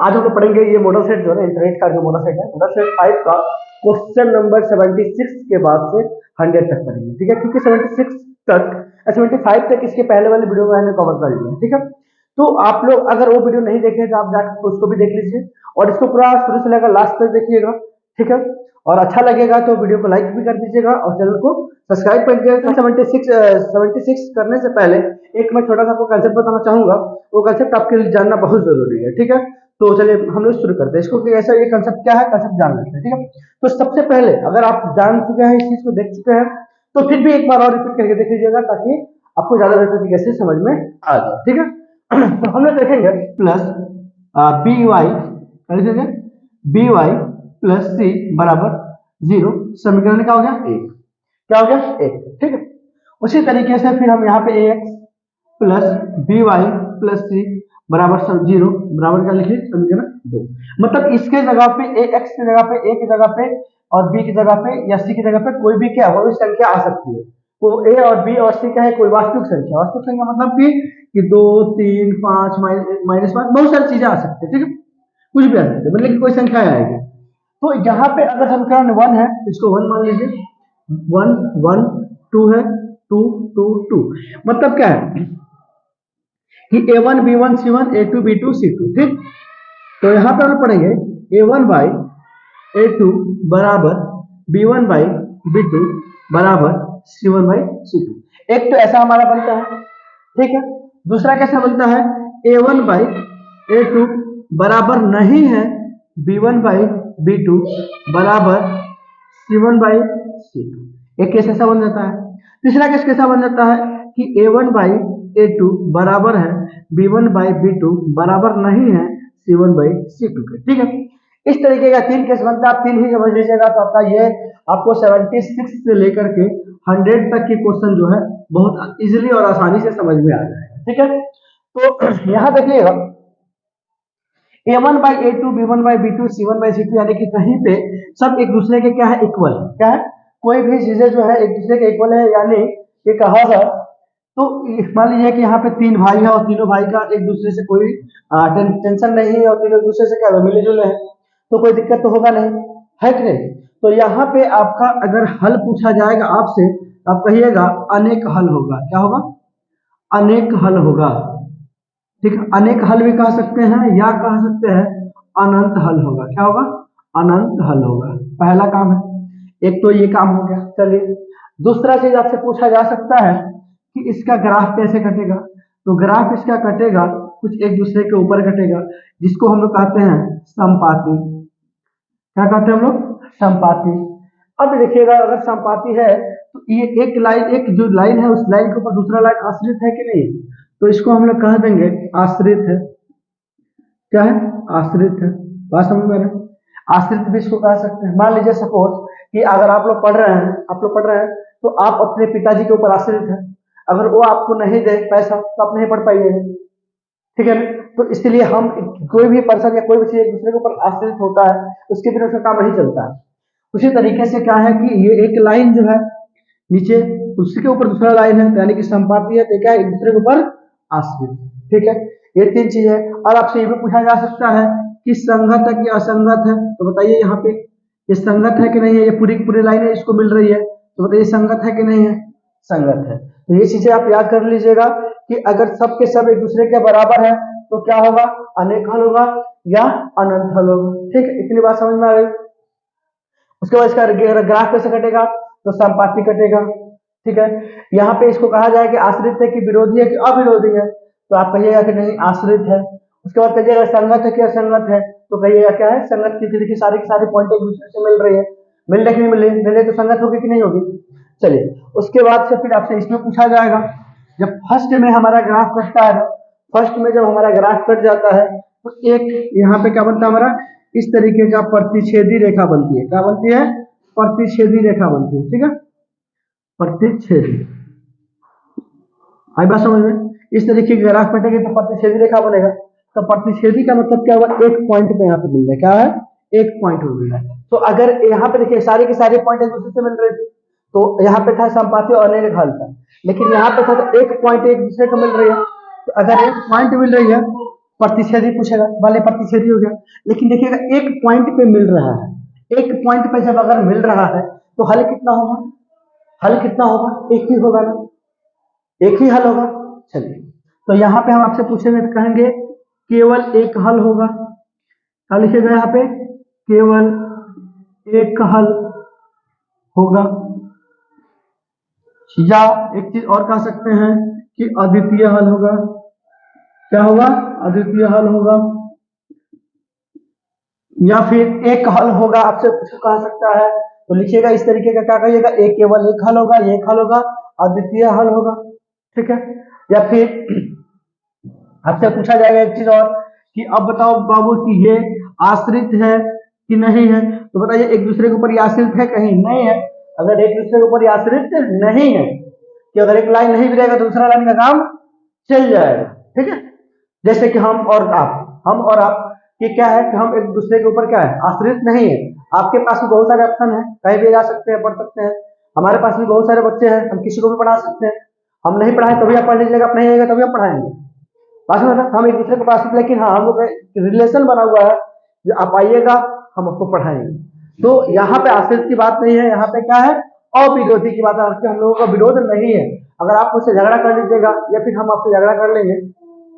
आज हम लोग पढ़ेंगे ये मॉडल सेट जो है इंटरनेट का जो मॉडल सेट है, मॉडल सेट 5 का क्वेश्चन नंबर 76 के बाद से 100 तक पढ़ेंगे, ठीक है। क्योंकि 76 तक 75 तक इसके पहले वाले वीडियो में मैंने कवर कर लिया, ठीक है। तो आप लोग अगर वो वीडियो नहीं देखे तो आप जाकर उसको भी देख लीजिए और इसको पूरा शुरू से लेकर लास्ट तक देखिएगा, ठीक है। और अच्छा लगेगा तो वीडियो को लाइक भी कर दीजिएगा और चैनल को सब्सक्राइब कर दीजिएगा। 76 करने से पहले एक मैं छोटा सा आपको कंसेप्ट बताना चाहूंगा, वो कंसेप्ट आपके लिए जानना बहुत जरूरी है, ठीक है। तो चलिए हम लोग शुरू करते हैं इसको कि ऐसा ये कंसेप्ट क्या है, कंसेप्ट जान लेते हैं, ठीक है। तो सबसे पहले अगर आप जान चुके हैं, इस चीज को देख चुके हैं, तो फिर भी एक बार और रिपीट करके देख लीजिएगा ताकि आपको ज्यादा बेहतर तरीके से समझ में आ जाए, ठीक है। तो हम लोग देखेंगे प्लस बी वाई लिखेंगे बी वाई प्लस सी बराबर 0, समीकरण क्या हो गया एक, क्या हो गया एक, ठीक है। उसी तरीके से फिर हम यहाँ पे A X plus B Y plus C बराबर 0 बराबर क्या लिखे समीकरण 2। मतलब इसके जगह पे ए एक्स की जगह पे, ए की जगह पे और बी की जगह पे या सी की जगह पे कोई भी क्या है वो संख्या आ सकती है। तो ए और बी और सी क्या है, कोई वास्तविक संख्या। वास्तविक संख्या मतलब कि 2 3 5 -5 बहुत सारी चीजें आ सकती है, ठीक है। कुछ भी आ सकते हैं, मतलब कि कोई संख्या आएगी। तो यहाँ पे अगर समीकरण 1 है तो इसको 1 मान लीजिए, 1 1 2 है, 2 2 2 मतलब क्या है कि a1 b1 c1 a2 b2 c2, ठीक। तो यहाँ पे हम पढ़ेंगे a1 बाई a2 बराबर b1 बाई b2 बराबर c1 बाई c2। एक तो ऐसा हमारा बनता है, ठीक है। दूसरा कैसा बनता है, a1 बाई a2 बराबर नहीं है b1 बाई b2 बराबर c1 बाई c2। एक केस ऐसा बन जाता है। तीसरा केस कैसा बन जाता है कि a1 बाई a2 बराबर है b1 बाई b2 बराबर नहीं है c1 बाई c2 के, ठीक है। इस तरीके का तीन केस बनता है, आप तीन ही समझ लीजिएगा तो आपका ये आपको 76 से लेकर के 100 तक के क्वेश्चन जो है बहुत इजीली और आसानी से समझ में आ जाएगा, ठीक है। तो यहाँ देखिएगा a1 by a2 b1 by b2 c1 by c2 यानी कि कहीं पे सब एक दूसरे के क्या है, इक्वल है। क्या है, कोई भी चीजें जो है एक दूसरे के इक्वल है, यानी ये कहा जाए तो मान लीजिए कि यहाँ पे तीन भाई है और तीनों भाई का एक दूसरे से कोई टेंशन नहीं है और तीनों एक दूसरे से क्या मिले जुले हैं, तो कोई दिक्कत तो होगा नहीं, है कि नहीं। तो यहाँ पे आपका अगर हल पूछा जाएगा आपसे, आप कहिएगा अनेक हल होगा। क्या होगा, अनेक हल होगा, ठीक है। अनेक हल भी कह सकते हैं या कह सकते हैं अनंत हल होगा। क्या होगा, अनंत हल होगा। पहला काम है, एक तो ये काम हो गया। चलिए दूसरा चीज आपसे पूछा जा सकता है कि इसका ग्राफ कैसे कटेगा। तो ग्राफ इसका कटेगा कुछ एक दूसरे के ऊपर कटेगा, जिसको हम लोग कहते हैं समपाती। क्या कहते हैं हम लोग, समपाती। अब देखिएगा अगर समपाती है तो ये एक लाइन, एक जो लाइन है उस लाइन के ऊपर दूसरा लाइन आश्रित है कि नहीं, तो इसको हम लोग कह देंगे आश्रित है। क्या है, आश्रित है। बात समझ में आ रहा है, आश्रित भी इसको कह सकते हैं। मान लीजिए सपोज कि अगर आप लोग पढ़ रहे हैं, आप लोग पढ़ रहे हैं तो आप अपने पिताजी के ऊपर आश्रित है, अगर वो आपको नहीं दे पैसा तो आप नहीं पढ़ पाइएगा, ठीक है ना। तो इसलिए हम कोई भी पर्सन या कोई भी चीज एक दूसरे के ऊपर आश्रित होता है, उसके बिना उसका काम नहीं चलता है। उसी तरीके से क्या है कि ये एक लाइन जो है नीचे उसके ऊपर दूसरा लाइन है, यानी कि संपाती है, तो क्या है एक दूसरे के ऊपर आश्रित, ठीक है। ये तीन चीज है। और आपसे ये भी पूछा जा सकता है कि संगत है कि असंगत है, तो बताइए यहाँ पे ये संगत है कि नहीं है, ये पूरी की पूरी लाइन है इसको मिल रही है, तो बताइए संगत है कि नहीं है, संगत है। तो ये चीजें आप याद कर लीजिएगा कि अगर सब के सब एक दूसरे के बराबर है तो क्या होगा, अनेक हल होगा या अनंत हल होगा, ठीक है। इतनी बात समझ में आ गई। उसके बाद इसका ग्राफ कैसे कटेगा, तो संपाती कटेगा, ठीक है। यहाँ पे इसको कहा जाए कि आश्रित है कि विरोधी है कि अविरोधी है, तो आप कहिएगा कि नहीं आश्रित है। उसके बाद कहिएगा संगत है कि असंगत है, तो कहिएगा क्या है, संगत की। देखिए सारी की सारी पॉइंट एक दूसरे से मिल रही है, मिल रही नहीं मिले तो संगत होगी कि नहीं होगी। चलिए उसके बाद से फिर आपसे इसमें पूछा जाएगा, जब फर्स्ट में हमारा ग्राफ कटता है, फर्स्ट में जब हमारा ग्राफ कट जाता है तो एक यहाँ पे क्या बनता है हमारा, इस तरीके का प्रतिच्छेदी रेखा बनती है। क्या बनती है, प्रतिच्छेदी रेखा बनती है, ठीक है। प्रतिच्छेदी, आई बात समझ में। इस तरीके की ग्राफ कटेगी तो प्रतिच्छेदी रेखा बनेगा। तो प्रतिच्छेदी का मतलब क्या हुआ, एक पॉइंट पे यहाँ पे मिल रहा है। क्या है, एक पॉइंट में मिल रहा है। तो अगर यहाँ पे देखिए सारी की सारी पॉइंट एक दूसरे से मिल रही थी, तो यहाँ पे था संपाती और अनेक हल था, लेकिन यहाँ पे था तो एक पॉइंट एक दूसरे को मिल रही है। तो अगर एक पॉइंट मिल रही है प्रतिच्छेदी पूछेगा, वाले प्रतिच्छेदी हो गया। लेकिन देखिएगा एक पॉइंट पे मिल रहा है, एक पॉइंट पे जब अगर मिल रहा है तो हल कितना होगा, हल कितना होगा, एक ही होगा ना, एक ही हल होगा। चलिए तो यहाँ पे हम आपसे पूछेंगे तो कहेंगे केवल एक हल होगा, क्या लिखेगा यहाँ पे, केवल एक हल होगा, या एक चीज और कह सकते हैं कि अद्वितीय हल होगा। क्या होगा, अद्वितीय हल होगा, या फिर एक हल होगा, आपसे कुछ कह सकता है तो लिखिएगा इस तरीके का, क्या कहिएगा, एक केवल एक हल होगा, एक हल होगा, अद्वितीय हल होगा, ठीक है। या फिर आपसे पूछा जाएगा एक चीज और कि अब बताओ बाबू कि ये आश्रित है कि नहीं है, तो बताइए एक दूसरे के ऊपर आश्रित है, कहीं नहीं है। अगर एक दूसरे के ऊपर आश्रित नहीं है कि अगर एक लाइन नहीं भी रहेगा तो दूसरा लाइन का काम चल जाएगा, ठीक है। जैसे कि हम और आप कि क्या है कि हम एक दूसरे के ऊपर क्या है, आश्रित नहीं है। आपके पास भी बहुत सारे ऑप्शन है, कहीं भी जा सकते हैं, पढ़ सकते हैं। हमारे पास भी बहुत सारे बच्चे हैं, हम किसी को भी पढ़ा सकते हैं। हम नहीं पढ़ाए तभी आप पढ़ लीजिएगा, आप नहीं आएगा तभी आप पढ़ाएंगे, बात में हम एक दूसरे के पास, लेकिन हाँ हम लोग का रिलेशन बना हुआ है, जो आप आइएगा हम आपको पढ़ाएंगे। तो यहाँ पे आश्रित की बात नहीं है, यहाँ पे क्या है, अविरोधी की बात है, हम लोगों का विरोध नहीं है। अगर आप मुझसे झगड़ा कर लीजिएगा या फिर हम आपसे झगड़ा कर लेंगे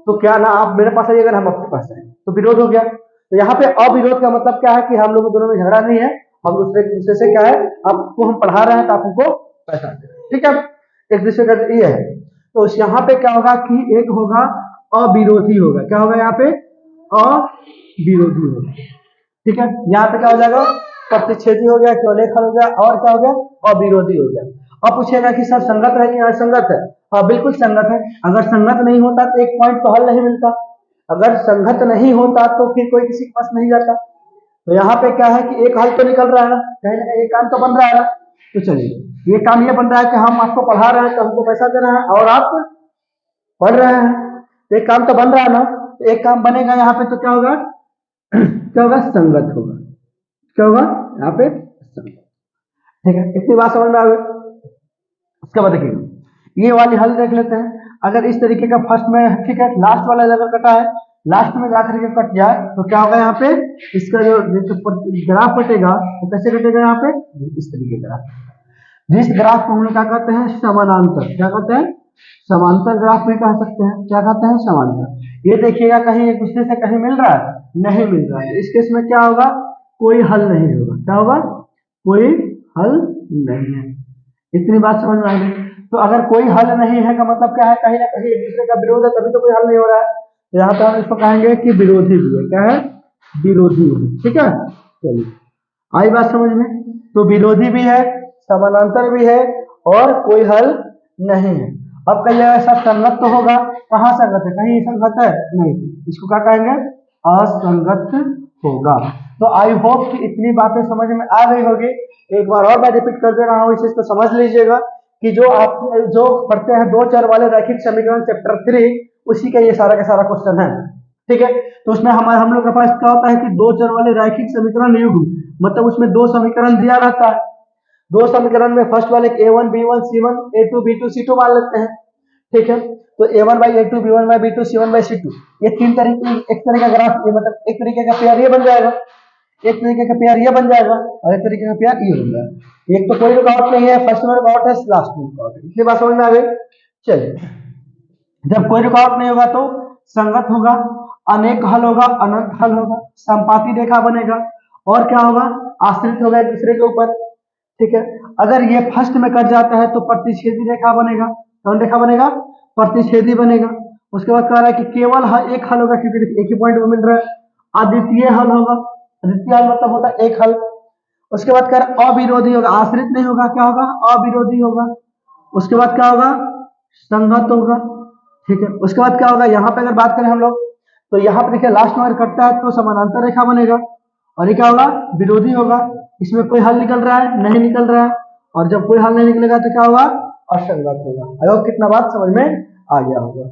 तो क्या ना, आप मेरे पास आइएगा, हम आपके पास आएंगे, तो विरोध हो गया। तो यहाँ पे अविरोध का मतलब क्या है कि हम लोगों दोनों में झगड़ा नहीं है, हम दूसरे से क्या है, आपको हम पढ़ा रहे हैं तो आप हमको पैसा दे, ठीक है, एक दूसरे का ये है। तो यहाँ पे क्या होगा कि एक होगा अविरोधी होगा, क्या होगा यहाँ पे, अविरोधी होगा, ठीक है। यहाँ पे क्या हो जाएगा, प्रतिच्छेदी हो गया, केवल एक हल हो गया, और क्या हो गया, अविरोधी हो गया। अब पूछेगा कि सर संगत है कि असंगत है, हाँ बिल्कुल संगत है। अगर संगत नहीं होता तो एक पॉइंट तो हल नहीं मिलता, अगर संगत नहीं होता तो फिर कोई किसी के पास नहीं जाता। तो यहाँ पे क्या है कि एक हल तो निकल रहा है ना, कहीं ना कहीं एक काम तो बन रहा है ना। तो चलिए ये काम ये बन रहा है कि हम आपको पढ़ा रहे हैं तो हमको पैसा दे रहे हैं और आप पढ़ रहे हैं, तो एक काम तो बन रहा है ना। तो एक काम बनेगा यहाँ पे तो क्या होगा, क्या होगा, संगत होगा, क्या होगा यहाँ पे, संगत, ठीक है। इतनी बात समझ में आ गई। उसके बाद देखिए ये वाली हल देख लेते हैं। अगर इस तरीके का फर्स्ट में, ठीक है, लास्ट वाला अगर कटा है, लास्ट में जाकर के कट जाए तो क्या होगा, यहाँ पे इसका जो ग्राफ कटेगा वो कैसे कटेगा, यहाँ पे इस तरीके का, जिस ग्राफ को हम लोग क्या कहते हैं, समानांतर, क्या कहते हैं, समांतर ग्राफ भी कह सकते हैं, क्या कहते हैं, समांतर। ये देखिएगा कहीं एक दूसरे से कहीं मिल रहा है, नहीं मिल रहा है, इस केस में क्या होगा, कोई हल नहीं होगा, क्या होगा, कोई हल नहीं है। इतनी बात समझ में आ गई। तो अगर कोई हल नहीं है का मतलब क्या है, कहीं ना कहीं एक दूसरे का विरोध है, तभी तो कोई हल नहीं हो रहा है। तो यहाँ पे हम इसको कहेंगे कि विरोधी भी है, क्या है, विरोधी है, ठीक है। चलिए आई बात समझ में। तो विरोधी भी है, समानांतर भी है, और कोई हल नहीं है। अब कहिए ऐसा संगत तो होगा, कहाँ संगत है, कहीं संगत है नहीं, इसको क्या कहेंगे, असंगत होगा। तो आई होप कि इतनी बातें समझ में आ गई होगी। एक बार और मैं रिपीट कर दे रहा हूँ, इस चीज को समझ लीजिएगा कि जो आप जो पढ़ते हैं दो चर वाले रैखिक समीकरण चैप्टर 3, उसी का ये सारा का सारा क्वेश्चन है, ठीक है। तो उसमें हम लोग के पास क्या होता है कि दो चर वाले रैखिक समीकरण युग्म, मतलब उसमें दो समीकरण दिया रहता है। दो समीकरण में फर्स्ट वाले a1 b1 c1 a2 b2 c2 मान लेते हैं, ठीक है। तो a1 by a2 b1 by b2 c1 by c2, ये तीन तरीके, एक तरीके का ग्राफ, ये मतलब एक तरीके का पेयर ये बन जाएगा, एक तरीके का पेयर ये बन जाएगा, और एक तरीके का पेयर ये बन जाएगा। एक तो कोई रुकावट नहीं है, फर्स्ट में रुकावट है, लास्ट में रुकावट है, इसलिए बात समझ में आ गई। चलिए जब कोई रुकावट नहीं होगा तो संगत होगा, अनेक हल होगा, अनंत हल होगा, संपाती रेखा बनेगा, और क्या होगा, आश्रित होगा एक दूसरे के ऊपर, ठीक है। अगर ये फर्स्ट में कट जाता है तो प्रतिच्छेदी रेखा बनेगा, कौन रेखा बनेगा, प्रतिच्छेदी बनेगा। उसके बाद कह रहा है कि केवल एक हल होगा, क्योंकि एक ही पॉइंट में मिल रहा है। अद्वितीय हल होगा, अद्वितीय हल मतलब होता है एक हल। उसके बाद कह रहा अविरोधी होगा, आश्रित नहीं होगा, क्या होगा, अविरोधी होगा। उसके बाद क्या होगा, संगत होगा, ठीक है। उसके बाद क्या होगा, यहाँ पे अगर बात करें हम लोग तो यहाँ पे देखिए लास्ट में अगर कटता है तो समानांतर रेखा बनेगा, और ये क्या होगा, विरोधी होगा। इसमें कोई हल निकल रहा है, नहीं निकल रहा है, और जब कोई हल नहीं निकलेगा तो क्या होगा, असंगत होगा। आई होप कितना बात समझ में आ गया होगा।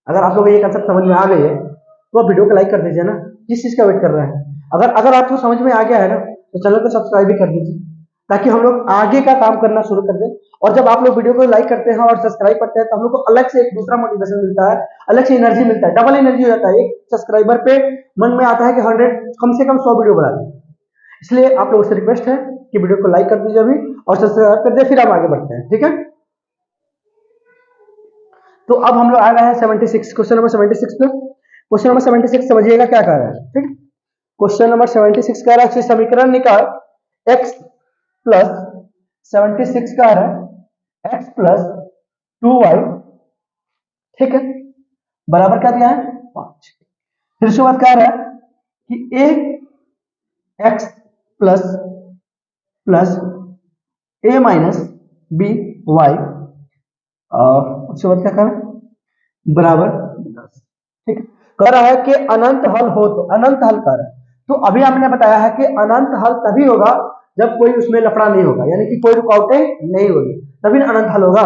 अगर आप लोग ये कंसेप्ट समझ में आ गई है तो आप वीडियो को लाइक कर दीजिए ना, किस चीज का वेट कर रहे हैं। अगर अगर आपको समझ में आ गया है ना तो चैनल को सब्सक्राइब भी कर दीजिए, ताकि हम लोग आगे का काम करना शुरू कर दें। और जब आप लोग वीडियो को लाइक करते हैं और सब्सक्राइब करते हैं तो हम लोग को अलग से एक दूसरा मोटिवेशन मिलता है, अलग से एनर्जी मिलता है, डबल एनर्जी हो जाता है। एक सब्सक्राइबर पे मन में आता है कि 100 कम से कम 100 वीडियो बना दें। इसलिए आप लोगों से रिक्वेस्ट है कि वीडियो को लाइक कर दीजिए अभी और सब्सक्राइब कर दीजिए, फिर हम आगे बढ़ते हैं, ठीक है। तो अब हम लोग आ गए हैं 76 क्वेश्चन नंबर 76 पे। क्वेश्चन नंबर 76 समझिएगा क्या कह रहा है, ठीक। क्वेश्चन नंबर 76 कह रहा है समीकरण निकाल x प्लस 76 कह रहा है x प्लस 2y, ठीक है, बराबर क्या दिया है 5। फिर उसके बाद कह रहा है कि a x plus plus a minus b y, उसके बाद क्या कह रहा है बराबर 10, ठीक है। कह रहा है कि अनंत हल हो तो अनंत हल कर, तो अभी हमने बताया है कि अनंत हल तभी होगा जब कोई उसमें लफड़ा नहीं होगा, यानी कि कोई रुकावटें नहीं होगी, तभी अनंत हल होगा।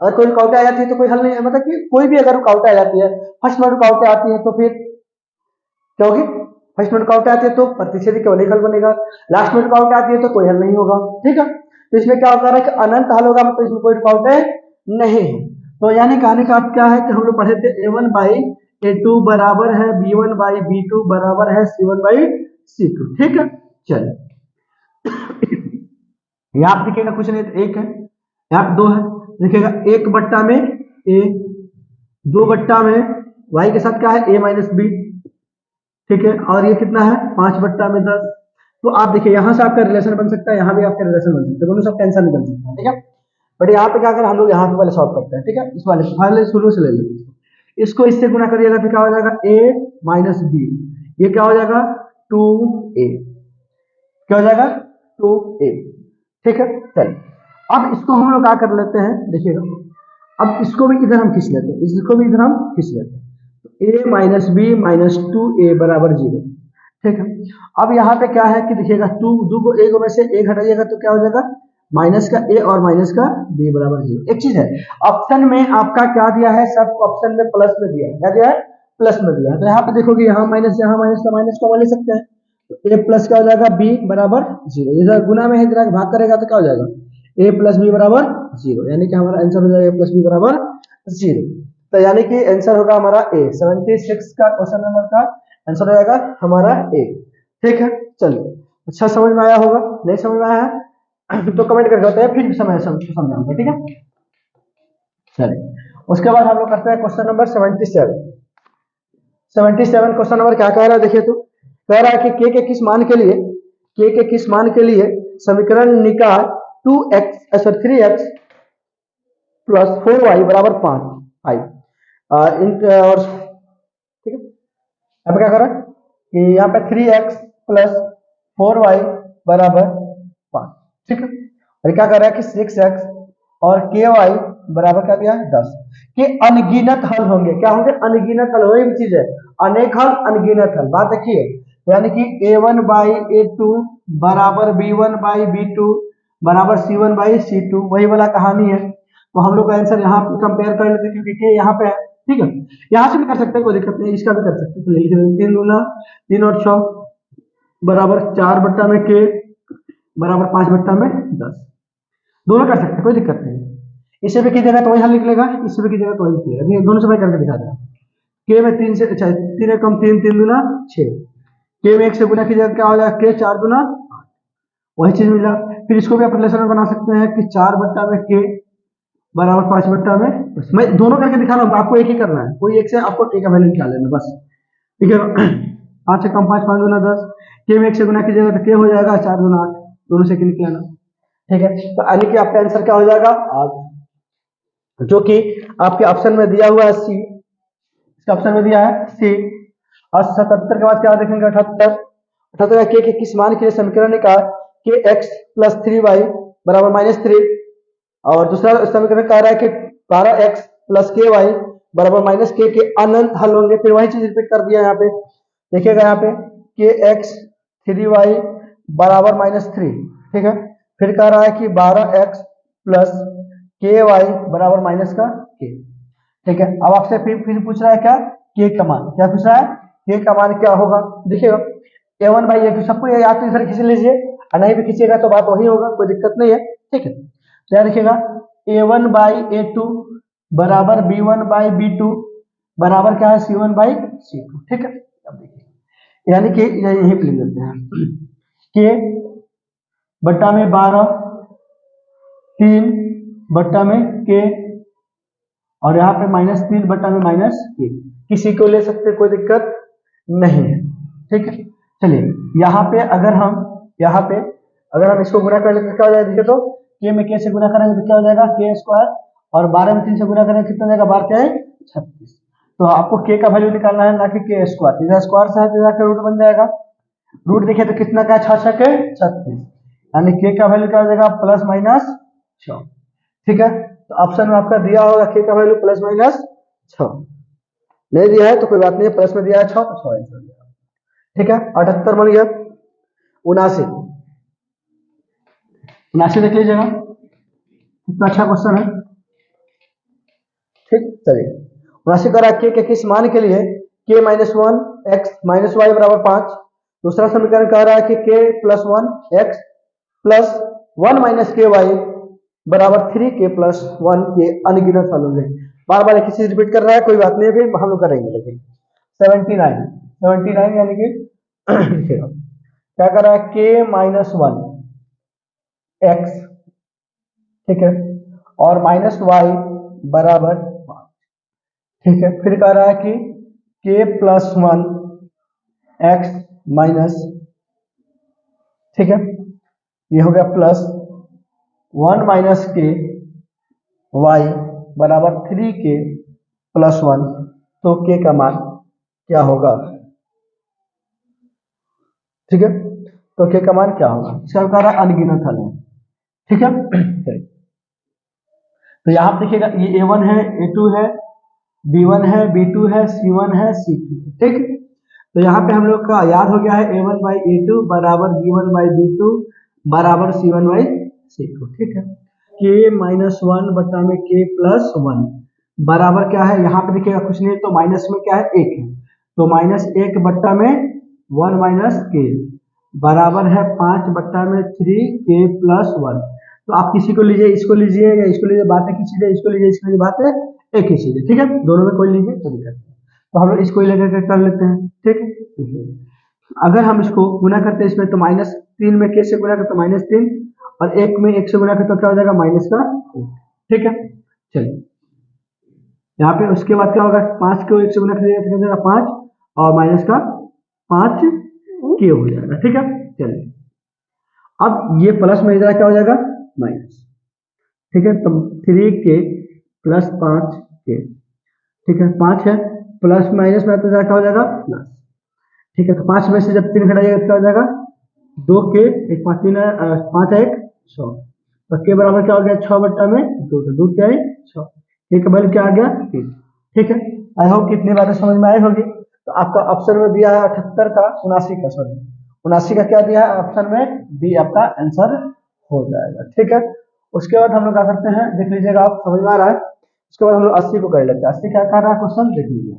अगर कोई रुकावटें आ जाती है तो कोई हल नहीं है, मतलब कि कोई भी अगर रुकावटें आ जाती है, फर्स्ट में रुकावटें आती है तो फिर क्या होगी, फर्स्ट में रुकावटें आती है तो प्रतिच्छेदी केवल एक हल बनेगा, लास्ट में रुकावटें आती है तो कोई हल नहीं होगा, ठीक है। तो इसमें क्या होगा कि अनंत हल होगा, मतलब इसमें कोई रुकावटें नहीं है। तो यानी कहने का अर्थ क्या है कि हम लोग पढ़े थे a1 बाई a2 बराबर है b1 बाई b2 बराबर है c1 बाई c2, ठीक है। चलिए यहाँ आप दिखेगा कुछ नहीं, तो एक है, यहाँ दो है, देखिएगा एक बट्टा में a, दो बट्टा में y के साथ क्या है a माइनस बी, ठीक है, और ये कितना है 5 बट्टा में 10। तो आप देखिए यहाँ से आपका रिलेशन बन सकता है, यहाँ भी आपका रिलेशन बन सकता है, दोनों सब टेंशन नहीं बन सकता, ठीक है। बट यहाँ पे क्या करें हम लोग, यहाँ पे पहले सॉल्व करते हैं, ठीक है। इस वाले पहले शुरू से ले लेते हैं, इसको इससे गुना करिएगा तो क्या हो जाएगा a माइनस बी, ये क्या हो जाएगा 2a, क्या हो जाएगा 2a, ठीक है। चलिए अब इसको हम लोग क्या कर लेते हैं, देखिएगा अब इसको भी इधर हम खींच लेते हैं, इसको भी इधर हम खींच लेते हैं, तो a minus B minus 2a बराबर 0, ठीक है। अब यहाँ पे क्या है कि देखिएगा दो को एक में से एक हटाइएगा तो क्या हो जाएगा माइनस का a और माइनस का b बराबर 0। एक चीज है, ऑप्शन में आपका क्या दिया है, सब ऑप्शन में प्लस में दिया है, क्या दिया है प्लस में दिया है। तो यहाँ पे देखोगे यहाँ माइनस का माइनस को ले सकते हैं, तो a प्लस क्या हो जाएगा b बराबर 0, इधर गुना में है इधर भाग करेगा तो क्या हो जाएगा a प्लस बी बराबर 0, यानी कि हमारा आंसर हो जाएगा a प्लस बी बराबर 0। तो यानी कि आंसर होगा हमारा a, 76 का क्वेश्चन नंबर का आंसर हो जाएगा हमारा a, ठीक है। चलिए अच्छा समझ में आया होगा, नहीं समझ में आया है तो कमेंट करके बताइए, फिर समझाऊंगा, ठीक है। चलिए उसके बाद हम लोग करते हैं क्वेश्चन नंबर 77। 77 क्वेश्चन नंबर क्या कह रहा है, देखिए तो कह रहा है कि k के किस मान के लिए समीकरण निकाल 3x प्लस 4y बराबर 5 और ठीक है। अब क्या कर रहा है कि यहाँ पे 3x प्लस 4y बराबर 5, ठीक है। और क्या कर रहा है कि 6x और ky बराबर क्या दिया है 10 के अनगिनत हल होंगे, क्या होंगे अनगिनत हल, वही चीज है अनेक हल अनगिनत हल। बात देखिए यानी कि a1 बाई a2 बराबर b1 बाई b2 बराबर c1 बाई c2, वही वाला कहानी है। तो हम लोग का आंसर यहाँ पे कंपेयर कर लेते हैं क्योंकि यहाँ पे है, ठीक है। यहाँ से भी कर सकते हैं, कोई दिक्कत नहीं, इसका भी कर सकते हैं। तो लिख देंगे 3 दूना 3 और 6 बराबर 4 बट्टा में k बराबर 5 बट्टा में 10, दोनों कर सकते हैं, कोई दिक्कत नहीं। इससे भी कीजिएगा तो वही हल निकलेगा, इससे भी कीजिएगा तो वही निकलेगा, दोनों से मैं करके दिखा दूंगा। k में 3 से अच्छा 3 कम 3 3 दूना 6, k में 1 से गुना कीजिएगा क्या हो जाएगा k 4 दूना 8, वही चीज मिला। फिर इसको भी आप रिलेशन में बना सकते हैं कि 4 बट्टा में k बराबर 5 बट्टा में, मैं दोनों करके दिखा रहा हूँ, आपको एक ही करना है, कोई एक से आपको k का वैल्यू निकाल लेना बस, ठीक है। 5 से कम 5 5 दूना 10, k में 1 से गुना कीजिएगा तो k हो जाएगा 4 दूना 8, दोनों से k निकालना, ठीक है। तो यानी कि आपका आंसर क्या हो जाएगा 8, जो कि आपके ऑप्शन में दिया हुआ है सी, इसका ऑप्शन में दिया है सी। और 77 के बाद क्या देखेंगे 78 के किस मान के लिए समीकरण निकाल के x प्लस 3y बराबर माइनस 3, और दूसरा समीकरण कह रहा है कि 12x प्लस के वाई बराबर माइनस के अनंत हल होंगे। फिर वही चीज रिपीट कर दिया यहाँ पे, देखिएगा यहाँ पे के x 3y बराबर माइनस 3, ठीक है। फिर कह रहा है कि 12x प्लस के वाई बराबर माइनस का के, ठीक है। अब आपसे फिर पूछ रहा है क्या के का मान, क्या पूछ रहा है के का मान क्या होगा, देखिएगा a1 बाई a2 सबको याद तो इधर खींच लीजिए, और नहीं भी खींचेगा तो बात वही होगा, कोई दिक्कत नहीं है। ठीक है, तो याद रखिएगा a1/a2 बराबर b1/b2 बराबर क्या है c1/c2। ठीक है, अब देखिए यानी कि यही पे लिख देते हैं k बट्टा में 12, 3 बट्टा में k और यहाँ पे -3 बट्टा में -k, किसी को ले सकते, कोई दिक्कत नहीं है। ठीक है, चलिए यहाँ पे अगर हम इसको गुना कर लेते क्या हो जाएगा, देखिए तो k में k से गुना करेंगे तो क्या हो जाएगा k स्क्वायर, और 12 में 3 से गुना करेंगे कितना जाएगा, 12 क्या है 36। तो आपको k का वैल्यू निकालना है, ना कि k स्क्वायर, इधर स्क्वायर से है तो इधर रूट बन जाएगा। रूट देखिए तो कितना का 6 के 36, यानी k का वैल्यू क्या हो जाएगा +-6। ठीक है, तो ऑप्शन में आपका दिया होगा k का वैल्यू +-6, नहीं दिया है तो कोई बात नहीं है, प्लस में दिया है 6 तो 6 आंसर दिया। ठीक है, 78 बन गया। 79 देख लीजिएगा, कितना अच्छा क्वेश्चन है। ठीक, चलिए 79 करा के किस मान के लिए k -1 x - y बराबर 5। दूसरा समीकरण कह रहा है कि k +1 x +1 - ky बराबर 3k + 1 के अनगिनत हल होंगे। बार बार एक ही चीज रिपीट कर रहा है, कोई बात नहीं है, फिर हम लोग करेंगे। लेकिन 79 यानी कि क्या कर रहा है k -1 x, ठीक है, और -y बराबर 5। ठीक है, फिर कह रहा है कि k +1 x माइनस, ठीक है, ये हो गया +1 - k y बराबर 3k + 1। तो k का मान क्या होगा? ठीक है, तो k का मान क्या होगा? इसका कह रहा है अनगिनत हल है। ठीक है, तो यहाँ पे देखिएगा ये a1 है, a2 है, b1 है, b2 है, c1 है, c2। ठीक, तो यहाँ पे हम लोग का याद हो गया है a1/a2 बराबर b1/b2 बराबर c1/c2। ठीक है, k -1 बटा में k +1 बराबर क्या है, यहाँ पे देखिएगा कुछ नहीं तो माइनस में क्या है 1 है, तो -1 बट्टा में 1 - k बराबर है 5 बट्टा में 3k + 1। तो आप किसी को लीजिए, इसको लीजिए या इसको लीजिए, बात एक ही चीज है, इसको लीजिए इसको लीजिए, बात है एक ही चीज है। ठीक है, दोनों में कोई लीजिए तो दिक्कत नहीं, तो हम लोग इसको ही लेकर कर लेते हैं। ठीक है, अगर हम इसको गुना करते हैं इसमें तो -3 में k से गुना करते तो -3 और 1 में 1 से गुना करते तो क्या हो जाएगा -1। ठीक है, चलिए यहाँ पे उसके बाद क्या होगा, 5 को 1 से गुना करिएगा तो क्या हो जाएगा 5 और माइनस का 5 k हो जाएगा। ठीक है, चलिए अब ये प्लस में इधर क्या हो जाएगा माइनस। ठीक है, तो 3k + 5k, ठीक है, 5 है प्लस माइनस में तो क्या हो जाएगा प्लस। ठीक है, तो 5 में से जब 3 घटाइएगा तो क्या हो जाएगा 2k, 1 5 3 5 1 6, तो k बराबर क्या हो गया 6 बट्टा में 2, तो 2 क्या है 6, k का वैल्यू क्या आ गया 3। ठीक है, आई होप कितनी बातें समझ में आई होगी। तो आपका ऑप्शन में दिया है 78 का 79 का, सॉरी 79 का क्या दिया है ऑप्शन में, बी आपका आंसर हो जाएगा। ठीक है, उसके बाद हम लोग क्या करते हैं देख लीजिएगा, आप समझ में आ रहा है। उसके बाद हम लोग 80 को कर लेते हैं। 80 क्या कर रहा है क्वेश्चन देख लीजिए।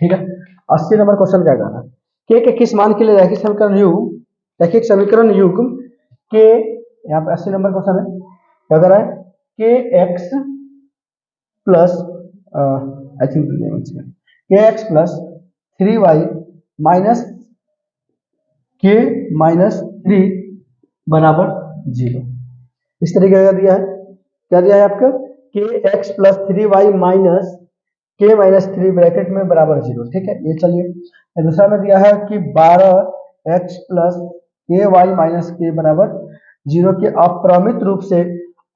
ठीक है, 80 नंबर क्वेश्चन क्या कर रहा है, के किस मान के लिए रैखिक समीकरण युग्म के, यहाँ पे 80 नंबर क्वेश्चन है, क्या कर रहा है के एक्स प्लस आई थिंक के एक्स प्लस 3y माइनस के -3 बराबर 0। इस तरीके का दिया है, क्या दिया है आपका के एक्स प्लस 3y माइनस के -3 ब्रैकेट में बराबर 0। ठीक है, ये चलिए दूसरा में दिया है कि 12x प्लस के वाई माइनस के बराबर 0 के अप्रमित रूप से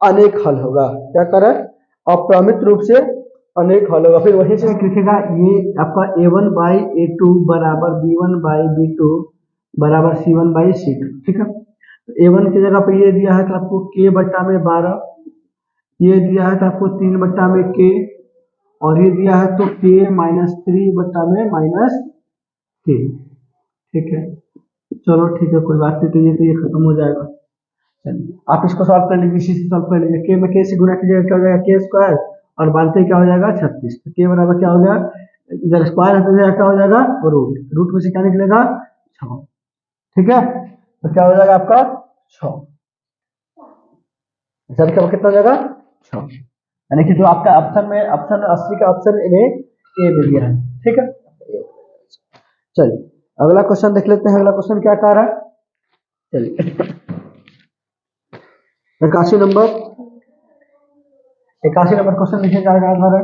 अनेक हल होगा। क्या करें, अप्रमित रूप से अनेक हल होगा। फिर वहीं से लिखेगा ये आपका a1/a2 बराबर b1/b2 बराबर c1/c2। ठीक है, तो a1 की जगह पर ये दिया है तो आपको k बट्टा में 12, ये दिया है तो आपको 3 बट्टा में k, और ये दिया है तो k -3 बट्टा में -k। ठीक है, चलो ठीक है कोई बात नहीं, तो ये खत्म हो जाएगा। चलिए आप इसको सॉल्व कर लीजिए, इसी से सॉल्व कर लीजिए। k में k से गुना कीजिएगा क्या हो जाएगा k स्क्वायर, और बांधते क्या हो जाएगा 36, तो k बराबर क्या हो गया, इधर स्क्वायर है तो क्या हो जाएगा रूट में से क्या निकलेगा 6। ठीक है, तो क्या हो जाएगा आपका 6। आंसर क्या कितना हो जाएगा 6, यानी कि जो आपका ऑप्शन में ऑप्शन 80 का ऑप्शन में ए मिल गया है। ठीक है, चलिए अगला क्वेश्चन देख लेते हैं। अगला क्वेश्चन क्या कह रहा है, चलिए 81 नंबर 81 नंबर क्वेश्चन लिखे जा रहा है।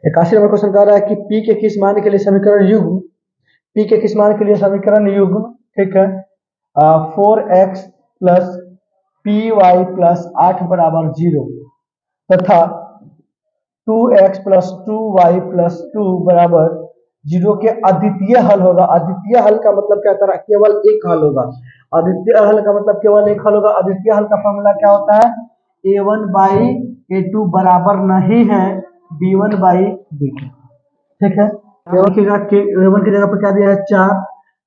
81 नंबर क्वेश्चन कह रहा है कि पी के किस मान के लिए समीकरण युग्म, पी के किस मान के लिए समीकरण युग्म, ठीक है, 4x plus P Y plus 8 बराबर 0 तथा 2x प्लस 2y प्लस 2 बराबर 0 के अद्वितीय हल होगा। अद्वितीय हल का मतलब क्या होता है, केवल एक हल होगा। अद्वितीय हल का मतलब केवल एक हल होगा। अद्वितीय हल का फॉर्मूला क्या होता है, a1 बाई a2 बराबर नहीं है b1 बाई b2। ठीक है, a1 की जगह पर क्या दिया है 4,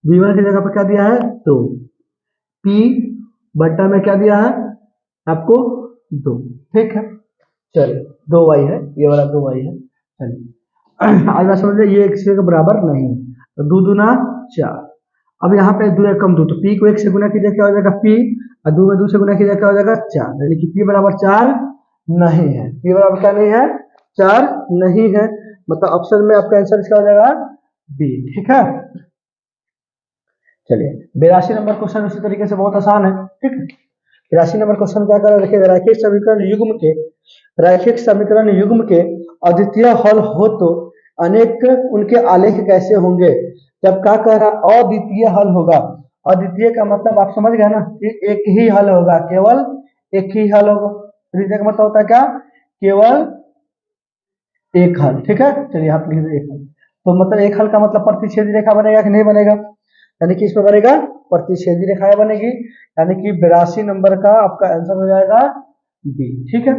b1 की जगह पर क्या दिया है 2, p बट्टा में क्या दिया है आपको 2। ठीक है, चलिए 2y है, ये वाला 2y है। चलिए आज बात समझ लीजिए, ये एक से बराबर नहीं है, तो 2 दूना 4। अब यहाँ पे 2 एकम 2, तो p को 1 से गुना कीजिए क्या हो जाएगा p, और 2 में 2 से गुना कीजिए क्या हो जाएगा 4, यानी कि p बराबर 4 नहीं है। p बराबर क्या नहीं है 4 नहीं है, मतलब ऑप्शन में आपका आंसर क्या हो जाएगा बी। ठीक है, चलिए 82 नंबर क्वेश्चन उसी तरीके से बहुत आसान है। ठीक है, 83 नंबर क्वेश्चन क्या कर रखे, रैखिक समीकरण युग्म के अद्वितीय हल हो तो अनेक उनके आलेख कैसे होंगे। जब क्या कह रहा अद्वितीय हल होगा, अद्वितीय का मतलब आप समझ गए ना कि एक ही हल होगा, केवल एक ही हल होगा। अद्वितीय का मतलब होता है क्या, केवल एक हल। ठीक है, चलिए यहाँ पे लिख दो एक हल, तो मतलब एक हल का मतलब प्रतिच्छेदी रेखा बनेगा कि नहीं बनेगा, यानी कि इसमें बनेगा प्रतिच्छेदी रेखा बनेगी, यानी कि 82 नंबर का आपका आंसर हो जाएगा बी। ठीक है,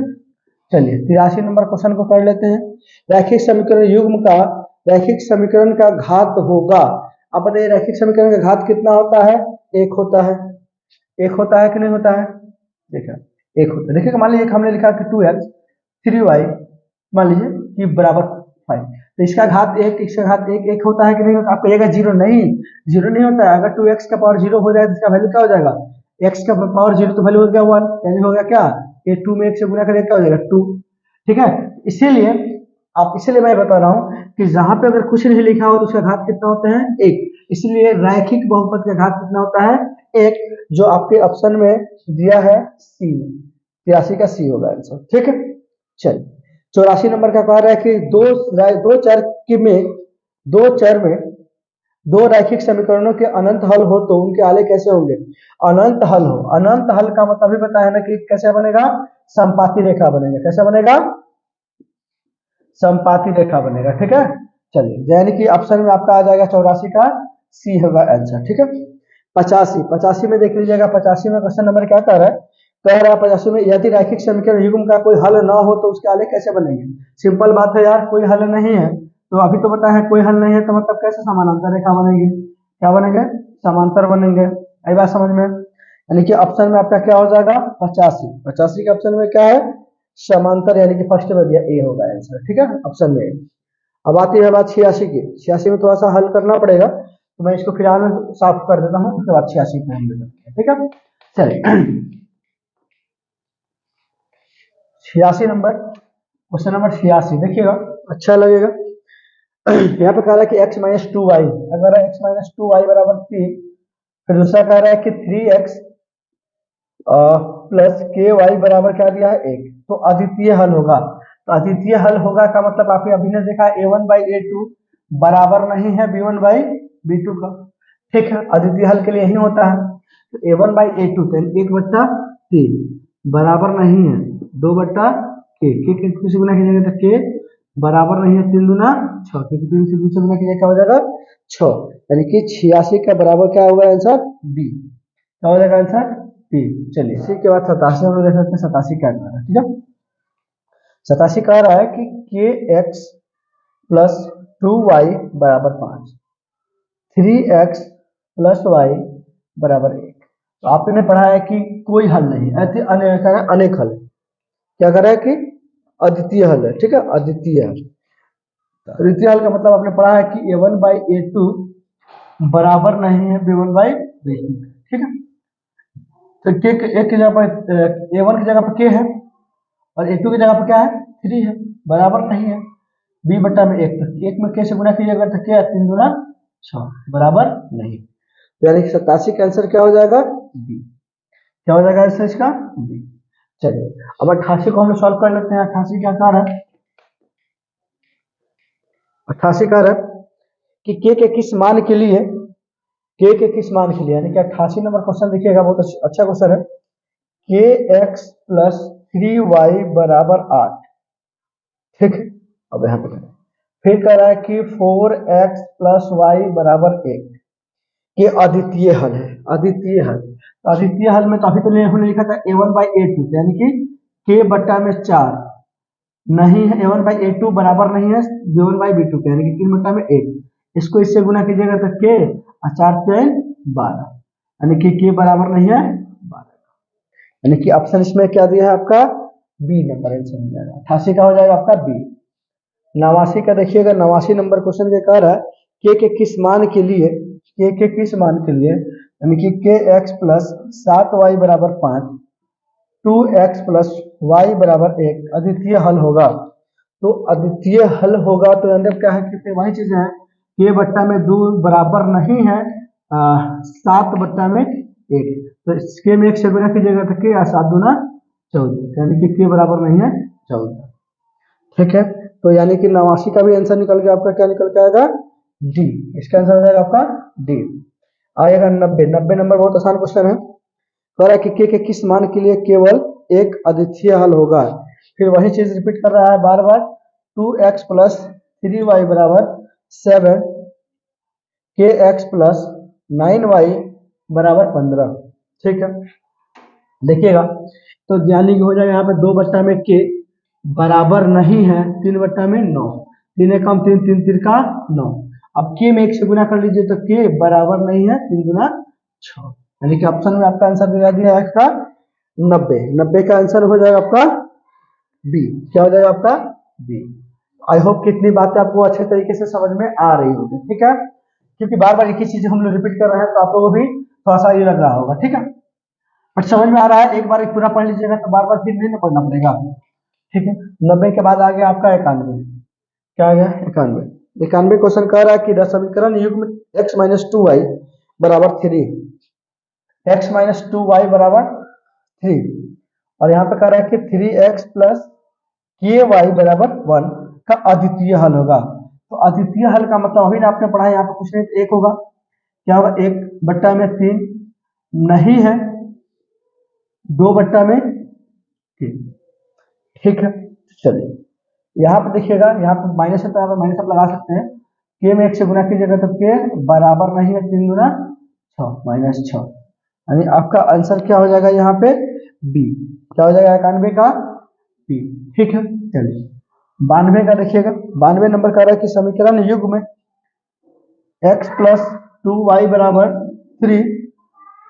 चलिए 83 नंबर क्वेश्चन को कर लेते हैं। रैखिक समीकरण युग्म का रैखिक समीकरण का घात होगा। अब बताइए रैखिक समीकरण का घात कितना होता है, एक होता है। एक होता है कि नहीं होता है, देखिए एक होता है। देखिए मान लीजिए हमने लिखा कि 2x 3y मान लीजिए कि बराबर 5, तो इसका घात एक, इसका घात एक होता है कि नहीं होता। आप कहिएगा जीरो नहीं, जीरो नहीं होता है। अगर 2x का पावर 0 हो जाए तो इसका वैल्यू क्या हो जाएगा, x का पावर 0 तो वैल्यू हो गया 1, यानी हो गया क्या, ये 2 में 1 से गुना करें क्या हो जाएगा 2। ठीक है, इसीलिए मैं बता रहा हूँ कि जहां पे अगर कुछ नहीं लिखा हो तो उसका घात कितना होता है एक, इसलिए रैखिक बहुपद का घात कितना होता है एक, जो आपके ऑप्शन में दिया है सी, 83 का सी होगा आंसर। ठीक है, चलिए 84 नंबर का कह रहा है कि दो चर में दो रैखिक समीकरणों के अनंत हल हो तो उनके आलेख कैसे होंगे। अनंत हल हो, अनंत हल का मतलब भी बताया ना कि कैसे बनेगा, संपाती रेखा बनेगा। कैसे बनेगा, संपाती रेखा बनेगा। ठीक है, चलिए यानी कि ऑप्शन में आपका आ जाएगा 84 का सी होगा आंसर। ठीक है, 85 में देख लीजिएगा। 85 में क्वेश्चन नंबर क्या कह रहा है 85 में, यदि रैखिक समीकरण युग्म का कोई हल ना हो तो उसके आलेख कैसे बनेंगे। सिंपल बात है यार, कोई हल नहीं है तो अभी तो पता है कोई हल नहीं है, तो मतलब कैसे समानांतर रेखा बनेगी, क्या बनेंगे समांतर बनेंगे। आई बात समझ में, यानी कि ऑप्शन में आपका क्या हो जाएगा 85 के ऑप्शन में क्या है समांतर, यानी कि फर्स्ट में दिया ए होगा आंसर। ठीक है, ऑप्शन में। अब आती है बात 86 की। 86 में थोड़ा सा हल करना पड़ेगा, तो मैं इसको फिलहाल साफ कर देता हूँ, उसके बाद 86 पे हम ले सकते हैं। ठीक है, चलिए 86 नंबर क्वेश्चन नंबर 86 देखिएगा, अच्छा लगेगा। यहाँ पे कह रहा है कि x माइनस 2y, अगर x माइनस 2y बराबर 3, फिर दूसरा कह रहा है कि 3x प्लस के वाई बराबर क्या दिया है 1, तो अद्वितीय हल होगा। तो अद्वितीय हल होगा का मतलब आपने अभी ने देखा a1 बाई a2 बराबर नहीं है b1 बाई b2 का। ठीक है, अद्वितीय हल के लिए यही होता है, तो a1 बाई a2 तो 1/3 बराबर नहीं है 2/k, किसी गुना कीजिएगा तो k बराबर नहीं है 3 दूना 6, क्योंकि 3 से 2 से गुना कीजिएगा क्या हो जाएगा 6, यानी कि 86 का बराबर क्या होगा आंसर बी, क्या हो जाएगा आंसर बी। चलिए इसी के बाद 87 हम लोग देख सकते हैं 87 क्या कर रहा है। ठीक है, 87 कह रहा है कि के एक्स प्लस 2y बराबर 5, 3x प्लस वाई बराबर 1। तो आपने पढ़ा है कि कोई हल नहीं, अनेक हल। क्या कर रहा है कि अद्वितीय हल है। ठीक है, अद्वितीय हल, अद्वितीय हल का मतलब आपने पढ़ा है कि a1 बाई a2 बराबर नहीं है b1/b2, ठीक है। तो के एक की जगह पर a1 की जगह पर k है और a2 की जगह पर क्या है 3 है, बराबर नहीं है b बट्टा में 1, तो एक में k से गुणा कीजिएगा तो क्या 3 गुना 6, बराबर नहीं। तो यानी कि 87 का आंसर क्या हो जाएगा b, क्या हो जाएगा आंसर इसका b। चलिए अब 88 को हम लोग सॉल्व कर लेते हैं। 88 क्या कह रहा है, 88 कह रहा है कि के किस मान के लिए, के किस मान के लिए, यानी कि 88 नंबर क्वेश्चन देखिएगा, बहुत अच्छा क्वेश्चन है। के एक्स प्लस 3y बराबर 8, ठीक है। अब यहाँ पे फिर कह रहा है कि 4x प्लस वाई बराबर 1, ये अद्वितीय हल है, अद्वितीय हल। अद्वितीय हल में काफी तो हमने लिखा था a1/a2, यानी कि k बट्टा में 4 नहीं है, a1/a2 बराबर नहीं है b1/b2 के, यानी कि 3 बट्टा में 1, इसको इससे गुना कीजिएगा तो k और 4 से 12, यानी कि k बराबर नहीं है 12, यानी कि ऑप्शन इसमें क्या दिया है आपका बी नंबर आंसर हो जाएगा। 88 का हो जाएगा आपका बी। 89 का देखिएगा, 89 नंबर क्वेश्चन के कह रहा है के किस मान के लिए, के किस मान के लिए, यानी कि के एक्स प्लस 7y बराबर 5, 2x प्लस वाई बराबर 1 अद्वितीय हल होगा। तो अद्वितीय हल होगा तो अंदर क्या है कि वही चीजें हैं, के बट्टा में 2 बराबर नहीं है 7 बट्टा में 1, तो के में 1 से गुणा कीजिएगा तो के 7 दूना 14, यानी कि के बराबर नहीं है 14, ठीक है। तो यानी कि 89 का भी आंसर निकल गया आपका, क्या निकल के आएगा डी, इसका आंसर हो जाएगा आपका डी। आएगा 90, 90 नंबर बहुत आसान क्वेश्चन है। कह रहा है कि के किस मान के लिए केवल एक अद्वितीय हल होगा, फिर वही चीज रिपीट कर रहा है बार बार। 2x प्लस 3y बराबर 7, के एक्स प्लस 9y बराबर 15, ठीक है। देखिएगा तो यानी कि हो जाएगा यहाँ पे 2 बट्टा में के बराबर नहीं है 3 बट्टा में 9, 3 कम 3, 3 3 का 9, अब के में 1 से गुना कर लीजिए तो के बराबर नहीं है 3 गुना 6, यानी कि ऑप्शन में आपका आंसर दिया गया है आपका 90, 90 का आंसर हो जाएगा आपका बी, क्या हो जाएगा आपका बी। आई होप कितनी बातें आपको अच्छे तरीके से समझ में आ रही होगी, ठीक है, क्योंकि बार बार एक ही चीज हम लोग रिपीट कर रहे हैं तो आप लोगों को भी थोड़ा सा ये लग रहा होगा, ठीक है, बट समझ में आ रहा है। एक बार पूरा पढ़ लीजिएगा तो बार बार फिर नहीं ना पढ़ना पड़ेगा आपको, ठीक है। 90 के बाद आ गया आपका 91, क्या आ गया 91। 91 क्वेश्चन कह रहा है कि समीकरण युग्म x माइनस 2y बराबर 3, x माइनस 2y बराबर 3, और यहाँ पे कह रहा है कि 3x प्लस के वाई बराबर 1 का अद्वितीय हल होगा। तो अद्वितीय हल का मतलब अभी ना आपने पढ़ा है, यहाँ पे कुछ नहीं तो 1 होगा, क्या होगा 1 बट्टा में 3 नहीं है 2 बट्टा में 3, ठीक है। चलिए यहाँ पे देखिएगा, यहाँ पे माइनस है तो यहाँ पे माइनस आप लगा सकते हैं, के में 1 से गुना कीजिएगा तो के बराबर नहीं है 3 गुना 6 माइनस 6, यानी आपका आंसर क्या हो जाएगा यहाँ पे बी, क्या हो जाएगा 91 का बी, ठीक है। चलिए 92 का देखिएगा, 92 नंबर कह रहा है कि समीकरण युग्म में x प्लस 2y बराबर 3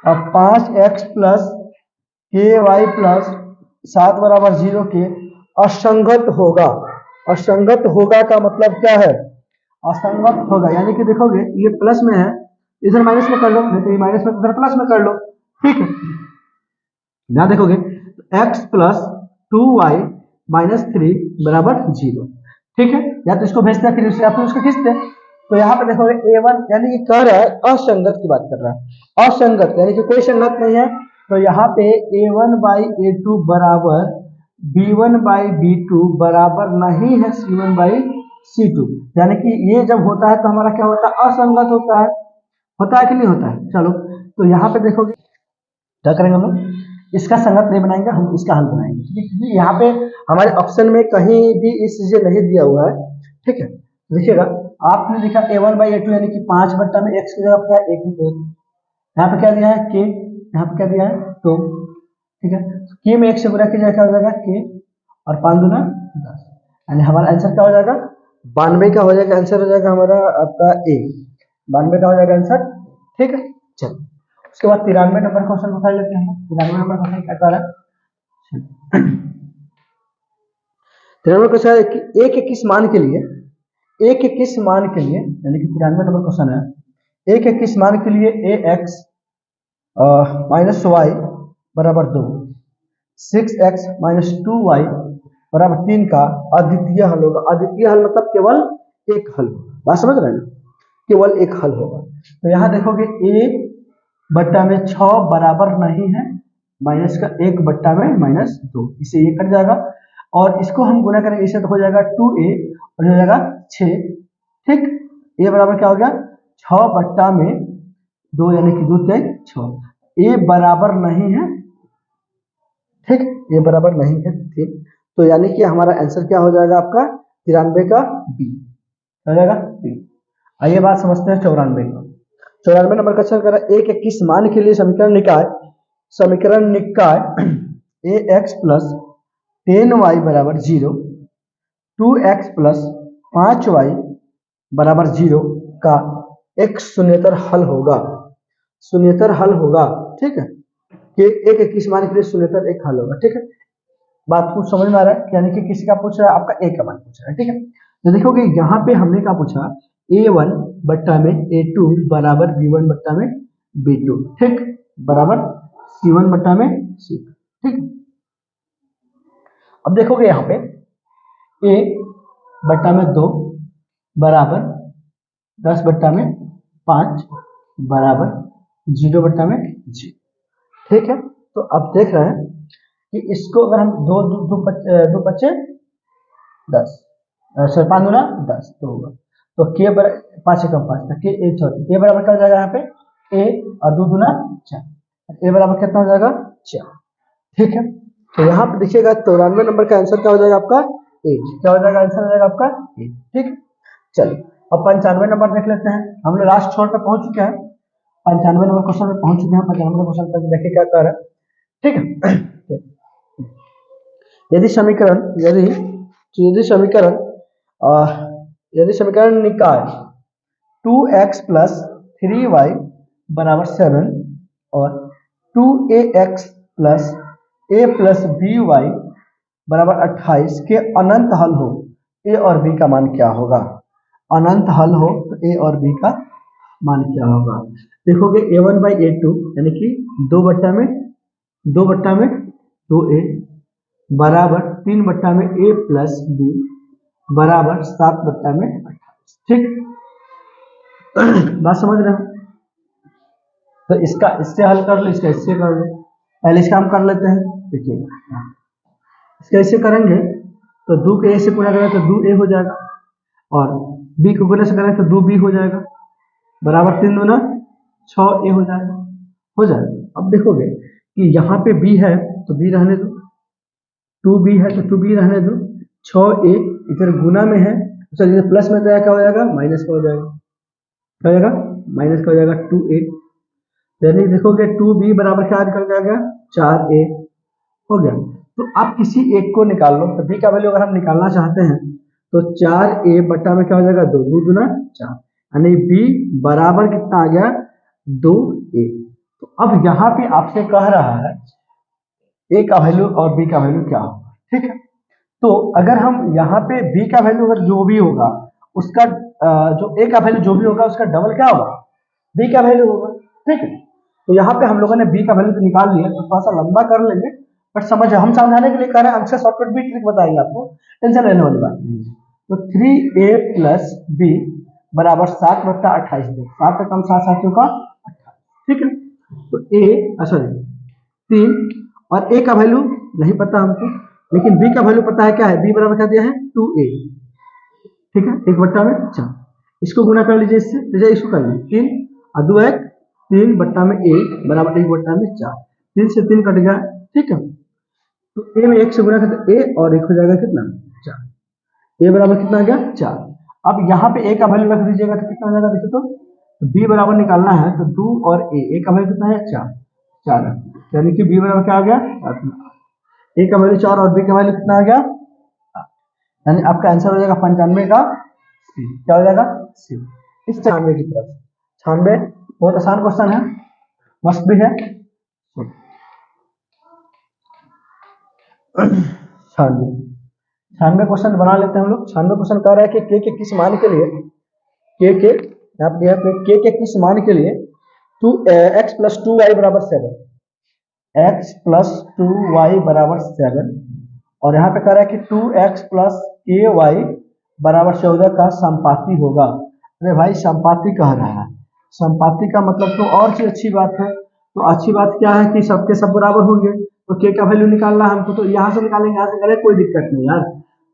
और 5x प्लस के वाई प्लस 7 बराबर 0 के असंगत होगा। असंगत होगा का मतलब क्या है, असंगत होगा यानी कि देखोगे ये प्लस में है, इधर माइनस में कर लो, नहीं तो ये माइनस में इधर प्लस में कर लो, ठीक है। यहां देखोगे तो x प्लस 2y माइनस 3 बराबर 0, ठीक है। या तो इसको भेजते हैं फिर या फिर उसको खींचते हैं। तो यहाँ पे देखोगे a1 यानी कि कह रहा है असंगत की बात कर रहा है, असंगत यानी कि कोई संगत नहीं है, तो यहाँ पे a1/a2 बराबर b1/b2 बराबर नहीं है c1/c2, यानी कि ये जब होता है तो हमारा क्या होता है असंगत होता है कि नहीं होता है। चलो तो यहाँ पे देखोगे क्या करेंगे हम लोग, इसका संगत नहीं बनाएंगे, हम इसका हल बनाएंगे, क्योंकि यहाँ पे हमारे ऑप्शन में कहीं भी इस चीजें नहीं दिया हुआ है, ठीक है। देखिएगा आपने लिखा a1/a2 यानी कि 5 बट्टा में x की जगह क्या 1 है, यहाँ पे क्या दिया है k, यहाँ पे क्या दिया है 2, ठीक है। k में 1 से गुणा किया क्या हो जाएगा k और 5 दूना 10, यानी हमारा आंसर क्या हो जाएगा 92 का हो जाएगा, आंसर हो जाएगा हमारा आपका ए, 92 का हो जाएगा आंसर, ठीक है। चलो उसके बाद 93 नंबर क्वेश्चन उठा लेते हैं। 93 नंबर क्वेश्चन क्या कह रहा है, 93 क्वेश्चन है कि ए के किस मान के लिए, ए के किस मान के लिए, यानी कि 93 नंबर क्वेश्चन है ए के किस मान के लिए ए एक्स माइनस वाई बराबर 2, 6x माइनस 2y बराबर 3 का अद्वितीय हल होगा। अद्वितीय हल मतलब केवल एक हल होगा, बात समझ रहे हैं ना, केवल एक हल होगा। तो यहाँ देखोगे a बट्टा में 6 बराबर नहीं है माइनस का 1 बट्टा में माइनस 2, इसे ये कट जाएगा और इसको हम गुना करेंगे, इसे तो हो जाएगा 2a और हो जाएगा 6, ठीक। a बराबर क्या हो गया 6 बट्टा में 2 यानी कि 2 3 6, a बराबर नहीं है, ठीक, ये बराबर नहीं है, ठीक। तो यानी कि हमारा आंसर क्या हो जाएगा आपका 93 का बी हो जाएगा बी। आइए बात समझते हैं 94 का। 94 नंबर का क्वेश्चन कर रहा है, ए के किस मान के लिए समीकरण निकाय ए एक्स प्लस 10y बराबर 0, 2x प्लस 5y बराबर 0 का एक शून्येतर हल होगा। शून्येतर हल होगा, ठीक है, कि ए के किस मान के लिए शून्येतर एक हल होगा, ठीक है। बात कुछ समझ में आ रहा है, यानी कि किसी का पूछ रहा है, आपका ए का मान पूछ रहा है, ठीक है। तो देखोगे यहाँ पे हमने क्या पूछा, a1 बट्टा में a2 बराबर b1 बट्टा में b2, ठीक, बराबर c1 बट्टा में c2, ठीक। अब देखोगे यहाँ पे a बट्टा में 2 बराबर 10 बट्टा में 5 बराबर 0 बट्टा में 0, ठीक है। तो अब देख रहे हैं कि इसको अगर हम दो बच्चे 10 सर 5 दूना 10 तो होगा, तो के बराबर 5 कम 5 के ए सॉरी ए बराबर क्या हो जाएगा यहाँ पे ए और 2 दूना 4, ए बराबर कितना हो जाएगा 4, ठीक है। तो यहाँ पे देखिएगा 94 नंबर का आंसर क्या हो जाएगा आपका ए, क्या हो जाएगा आंसर हो जाएगा आपका ए, ठीक। चलिए अब 95 नंबर देख लेते हैं, हम लोग लास्ट छोर पे पहुंच चुके हैं, 95 नंबर क्वेश्चन में पहुंच चुके हैं। 95 क्वेश्चन तक देखिए क्या कर रहा है, ठीक है। यदि समीकरण निकाय 2x प्लस 3y बराबर 7 और 2ax plus a plus by बराबर 28 के अनंत हल हो, a और b का मान क्या होगा। अनंत हल हो तो a और b का मान क्या होगा। देखोगे a1 बाई a2 यानी कि 2 बट्टा में 2a बराबर 3 बट्टा में a प्लस b बराबर 7 बट्टा में 28, ठीक। बात समझ रहे हो, तो इसका इससे हल कर लो, इसका इससे कर लो, पहले इसका हम कर लेते हैं। देखिएगा इसका इससे करेंगे तो 2 के a से गुणा करेंगे तो 2a हो जाएगा और b को गुणा से करेंगे तो 2b हो जाएगा बराबर 3 दूना 6a हो जाएगा। अब देखोगे कि यहाँ पे b है तो b रहने दो, 2b है तो 2b रहने दो, 6a इधर गुना में है, चलिए प्लस में तो क्या हो जाएगा माइनस का हो जाएगा, क्या हो जाएगा माइनस का हो जाएगा 2a, यानी देखोगे 2b बराबर क्या निकल जाएगा 4a हो गया। तो आप किसी एक को निकाल लो, तो b का वैल्यू अगर हम निकालना चाहते हैं तो 4a बट्टा में क्या हो जाएगा 2 दूना 4, यानी b बराबर कितना आ गया 2a। तो अब यहाँ पे आपसे कह रहा है a का वैल्यू और b का वैल्यू क्या होगा, ठीक है। तो अगर हम यहाँ पे b का वैल्यू अगर जो भी होगा उसका जो a का वैल्यू जो भी होगा उसका डबल क्या होगा b का वैल्यू होगा, ठीक है। तो यहाँ पे हम लोगों ने b का वैल्यू तो निकाल लिया, तो थोड़ा सा लंबा कर लेंगे बट समझ हम समझाने के लिए कह रहे हैं, आंसर शॉर्टकट भी ट्रिक बताएंगे आपको, टेंशन लेने वाली बात नहीं है। तो 3a प्लस b बराबर 7 बट्टा 28, 7 का कम 7 साथियों का 28, ठीक है। तो a सॉरी 3 और a का वैल्यू नहीं पता हमको, लेकिन b का वैल्यू पता है, क्या है b बराबर क्या दिया है 2a, ठीक है, 1 बट्टा में 4, इसको गुना कर लीजिए इससे, तो इसको कर लीजिए 3 और 2 1 3 बट्टा में 1 बराबर 1 बट्टा में 4, 3 से 3 कट गया, ठीक है। तो a में 1 से गुना करते a और 1 हो जाएगा कितना 4, a बराबर कितना आ गया 4। अब यहाँ पे a का वैल्यू रख दीजिएगा तो कितना हो जाएगा, देखिए तो b बराबर निकालना है तो 2 और a का वैल्यू कितना है 4, यानी कि b बराबर क्या आ गया 7, a का वैल्यू 4 और b का वैल्यू कितना आ गया 8, यानी आपका आंसर हो जाएगा 95 का सी, क्या हो जाएगा सी। इस 96 की तरफ 96 बहुत आसान क्वेश्चन है, मस्त भी है। 96 क्वेश्चन बना लेते हैं हम लोग। 96 क्वेश्चन कह रहा है कि के किस मान के लिए के यहाँ पे दिया के किस मान के लिए x प्लस 2y बराबर 7, x प्लस 2y बराबर 7, और यहाँ पे कह रहा है कि 2x प्लस ky बराबर 14 का संपाती होगा। अरे भाई संपाती कह रहा है, संपाती का मतलब तो और चीज अच्छी बात है। तो अच्छी बात क्या है कि सबके सब बराबर होंगे, तो के का वैल्यू निकालना है हमको, तो यहाँ से निकालेंगे, यहाँ से निकालेंगे, कोई दिक्कत नहीं यार।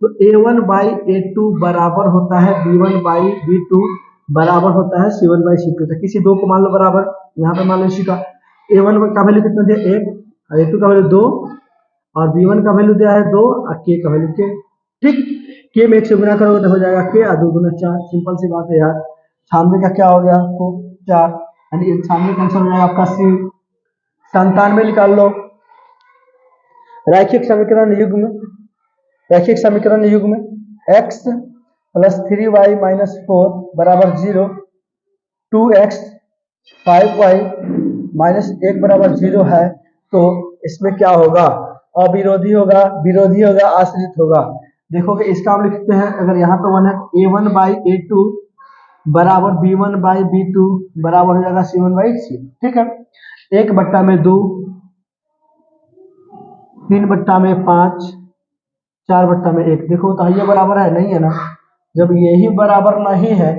तो a1 बाई a2 बराबर होता है b1 बाई b2 बराबर होता है c1 बाई c2। तो किसी दो को मान लो बराबर, यहाँ पे मान लो इसी का a1 का वैल्यू कितना दिया 1, a2 का वैल्यू 2, और b1 का वैल्यू दिया है 2, और k का वैल्यू k। ठीक, k में 1 से गुना करोगे तो हो जाएगा k, और 2 गुना 4, सिंपल सी बात है यार। 96 का क्या हो गया आपको 4, यानी 96 का आंसर हो जाएगा आपका सी। 97 निकाल लो। रैखिक समीकरण युग्म x प्लस 3y माइनस 4 बराबर 0, 2x 5y माइनस 1 बराबर 0 है। तो इसमें क्या होगा, अविरोधी होगा, विरोधी होगा, आश्रित होगा। देखोगे इसका हम लिखते हैं, अगर यहाँ पे 1 है a1 बाई a2 बराबर b1 बाई b2 बराबर हो जाएगा c1 बाई c। ठीक है, 1/2, 3/5, 4/1। देखो तो ये बराबर है नहीं है ना, जब यही बराबर नहीं है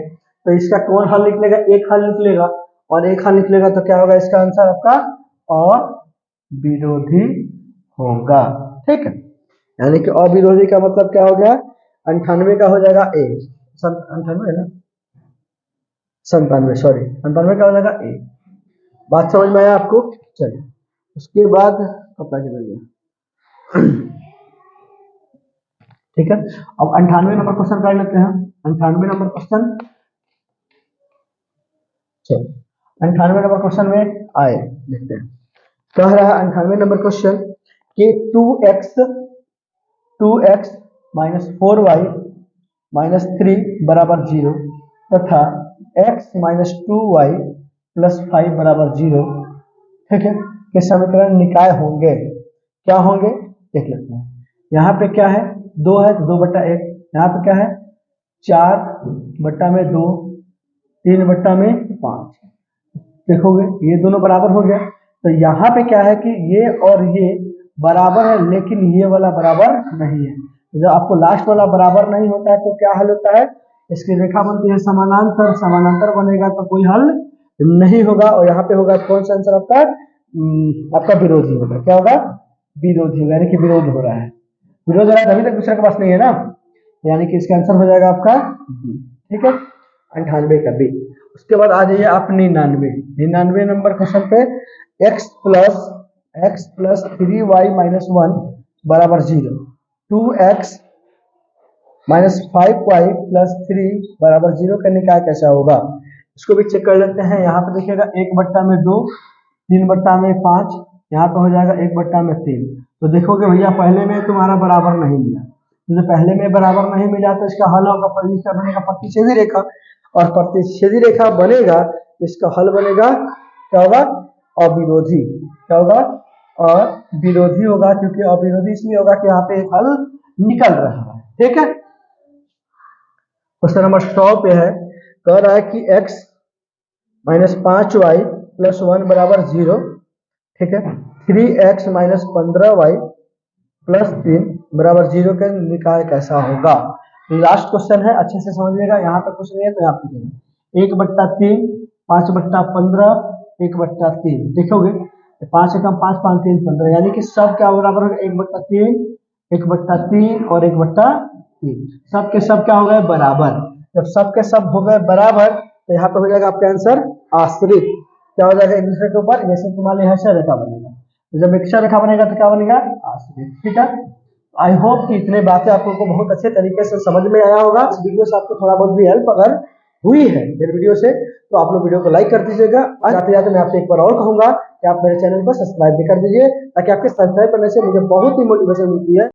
तो इसका कौन हल निकलेगा, एक हल निकलेगा, और एक हल निकलेगा तो क्या होगा, इसका आंसर आपका अविरोधी होगा। ठीक है, यानी कि अविरोधी का मतलब क्या हो गया, 98 का हो जाएगा ए, 98 है ना, 97 सॉरी 98 का हो जाएगा ए। बात समझ में आया आपको। चलिए उसके बाद कपड़ा के लिए ठीक है, अब 98 नंबर क्वेश्चन कर लेते हैं। 98 नंबर क्वेश्चन, चलिए 98 नंबर क्वेश्चन में आए देखते हैं। कह रहा है 98 नंबर क्वेश्चन कि 2x माइनस 4y माइनस 3 बराबर 0 तथा x माइनस 2y प्लस 5 बराबर 0, ठीक है, के समीकरण निकाय होंगे। क्या होंगे देख लेते हैं। यहाँ पे क्या है 2 है तो 2/1, यहाँ पे क्या है 4/2, 3/5। देखोगे ये दोनों बराबर हो गया, तो यहाँ पे क्या है कि ये और ये बराबर है, लेकिन ये वाला बराबर नहीं है। जब आपको लास्ट वाला बराबर नहीं होता है तो क्या हल होता है, इसकी रेखा बनती है समानांतर, समानांतर बनेगा तो कोई हल नहीं होगा, और यहाँ पे होगा कौन सा आंसर आपका, आपका विरोधी होगा। क्या होगा, विरोधी होगा, यानी कि विरोध हो रहा है, विरोध हो रहा है तभी तक दूसरे के पास नहीं है ना, यानी कि इसका आंसर हो जाएगा आपका बी। ठीक है, 98 का बी। उसके बाद आ जाइए आप 99 नंबर क्वेश्चन पे, x प्लस 3y माइनस 1 बराबर 0, 2x माइनस 5y प्लस 3 बराबर 0 का निकाय कैसा होगा, इसको भी चेक कर लेते हैं। यहाँ पे देखिएगा 1/2, 3/5, यहाँ पे हो जाएगा 1/3। तो देखोगे भैया पहले में तुम्हारा बराबर नहीं मिला, तो पहले में बराबर नहीं मिला तो इसका हल होगा, बनेगा प्रतिच्छेदी रेखा, और प्रतिच्छेदी रेखा बनेगा इसका हल बनेगा क्या होगा, अविरोधी। क्या होगा, अविरोधी होगा, क्योंकि अविरोधी इसलिए होगा कि यहाँ पे एक हल निकल रहा है। ठीक है, क्वेश्चन नंबर 100 पे है, कह रहा है कि x माइनस 5y प्लस 1 बराबर 0, ठीक है, 3x माइनस 15y प्लस 3 बराबर 0 का निकाय कैसा होगा। लास्ट क्वेश्चन है, अच्छे से समझिएगा, यहाँ पे कुछ नहीं है तो यहाँ पे 1/3, 5/15, 1/3। देखोगे 5 से कम 5, 5 3 15, यानी कि सब क्या बराबर होगा 1/3, 1/3 और 1/3। सब के सब क्या हो गए बराबर। जब सब के सब हो गए बराबर तो यहाँ पे हो जाएगा आपका आंसर आश्रित। क्या हो जाएगा, एक दूसरे के ऊपर, जैसे तुम्हारे यहाँ रेखा बनेगा, तो जब एक रेखा बनेगा तो क्या बनेगा, आश्रित। ठीक है, आई होप कि इतने बातें आप लोगों को बहुत अच्छे तरीके से समझ में आया होगा। इस वीडियो से आपको थोड़ा बहुत भी हेल्प अगर हुई है मेरे वीडियो से, तो आप लोग वीडियो को लाइक कर दीजिएगा। जाते जाते मैं आपसे एक बार और कहूंगा कि आप मेरे चैनल को सब्सक्राइब भी कर दीजिए, ताकि आपके सब्सक्राइब करने से मुझे बहुत ही मोटिवेशन मिलती है।